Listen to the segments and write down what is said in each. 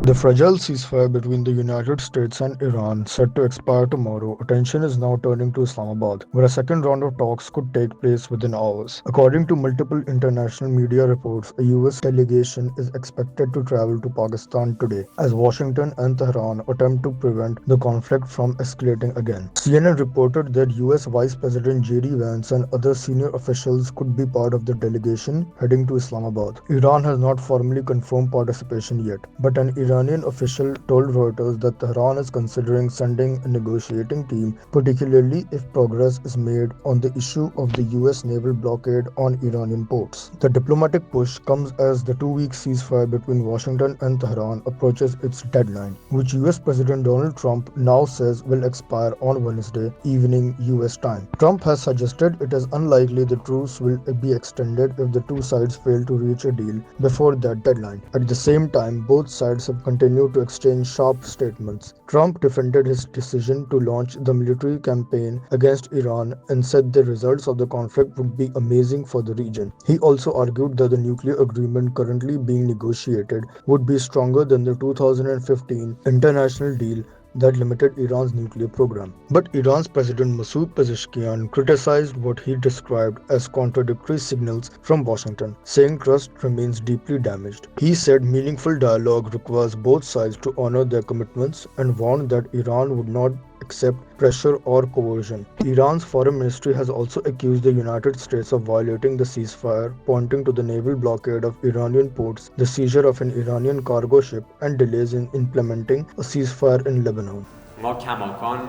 The fragile ceasefire between the United States and Iran, set to expire tomorrow, attention is now turning to Islamabad, where a second round of talks could take place within hours. According to multiple international media reports, a US delegation is expected to travel to Pakistan today, as Washington and Tehran attempt to prevent the conflict from escalating again. CNN reported that US Vice President JD Vance and other senior officials could be part of the delegation heading to Islamabad. Iran has not formally confirmed participation yet, but an Iranian official told Reuters that Tehran is considering sending a negotiating team, particularly if progress is made on the issue of the US naval blockade on Iranian ports. The diplomatic push comes as the two-week ceasefire between Washington and Tehran approaches its deadline, which US President Donald Trump now says will expire on Wednesday evening US time. Trump has suggested it is unlikely the truce will be extended if the two sides fail to reach a deal before that deadline. At the same time, both sides have continued to exchange sharp statements. Trump defended his decision to launch the military campaign against Iran and said the results of the conflict would be amazing for the region. He also argued that the nuclear agreement currently being negotiated would be stronger than the 2015 international deal that limited Iran's nuclear program. But Iran's President Masoud Pezeshkian criticized what he described as contradictory signals from Washington, saying trust remains deeply damaged. He said meaningful dialogue requires both sides to honor their commitments and warned that Iran would not accept pressure or coercion. Iran's foreign ministry has also accused the United States of violating the ceasefire, pointing to the naval blockade of Iranian ports, the seizure of an Iranian cargo ship, and delays in implementing a ceasefire in Lebanon. ما کماکان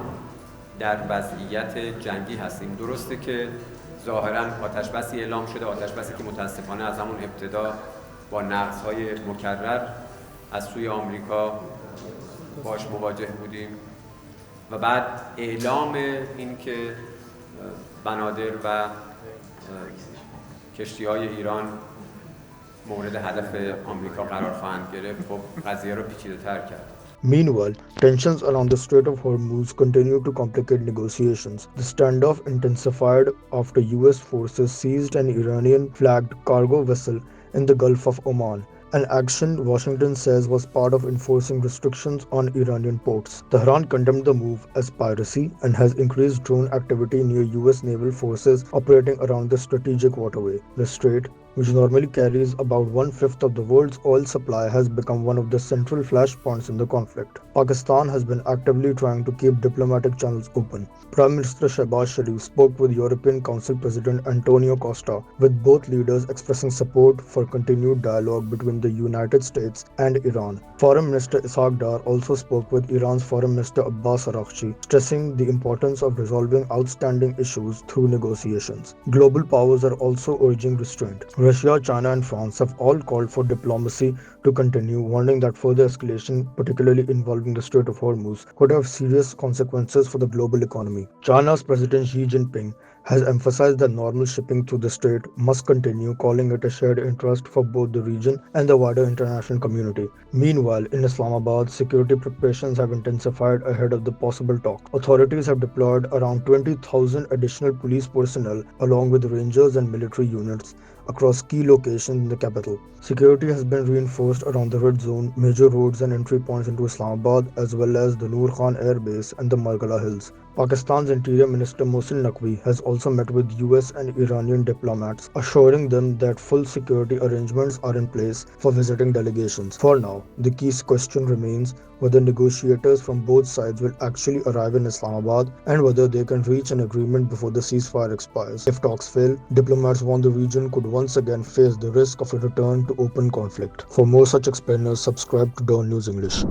در وضعیت جنگی هستیم. درسته که ظاهراً آتش‌بسی اعلام شده، آتش‌بسی که متاسفانه از همون ابتدا با نقض‌های مکرر از سوی آمریکا باش مواجه بودیم و بعد اعلام این که بنادر و کشتی‌های ایران مورد هدف آمریکا قرار خواهند گرفت، خب قضیه رو پیچیده‌تر کرد. Meanwhile, tensions around the Strait of Hormuz continue to complicate negotiations. The standoff intensified after US forces seized an Iranian-flagged cargo vessel in the Gulf of Oman, an action Washington says was part of enforcing restrictions on Iranian ports. Tehran condemned the move as piracy and has increased drone activity near US naval forces operating around the strategic waterway. The strait, which normally carries about one-fifth of the world's oil supply, has become one of the central flashpoints in the conflict. Pakistan has been actively trying to keep diplomatic channels open. Prime Minister Shehbaz Sharif spoke with European Council President Antonio Costa, with both leaders expressing support for continued dialogue between the United States and Iran. Foreign Minister Ishaq Dar also spoke with Iran's Foreign Minister Abbas Araghchi, stressing the importance of resolving outstanding issues through negotiations. Global powers are also urging restraint. Russia, China, and France have all called for diplomacy to continue, warning that further escalation, particularly involving the Strait of Hormuz, could have serious consequences for the global economy. China's President Xi Jinping has emphasized that normal shipping through the strait must continue, calling it a shared interest for both the region and the wider international community. Meanwhile, in Islamabad, security preparations have intensified ahead of the possible talk. Authorities have deployed around 20,000 additional police personnel along with rangers and military units across key locations in the capital. Security has been reinforced around the red zone, major roads and entry points into Islamabad, as well as the Noor Khan Air Base and the Margala Hills. Pakistan's Interior Minister Mohsin Naqvi has also met with US and Iranian diplomats, assuring them that full security arrangements are in place for visiting delegations. For now, the key question remains whether negotiators from both sides will actually arrive in Islamabad and whether they can reach an agreement before the ceasefire expires. If talks fail, diplomats warn the region could once again face the risk of a return to open conflict. For more such explainers, subscribe to DawnNews English.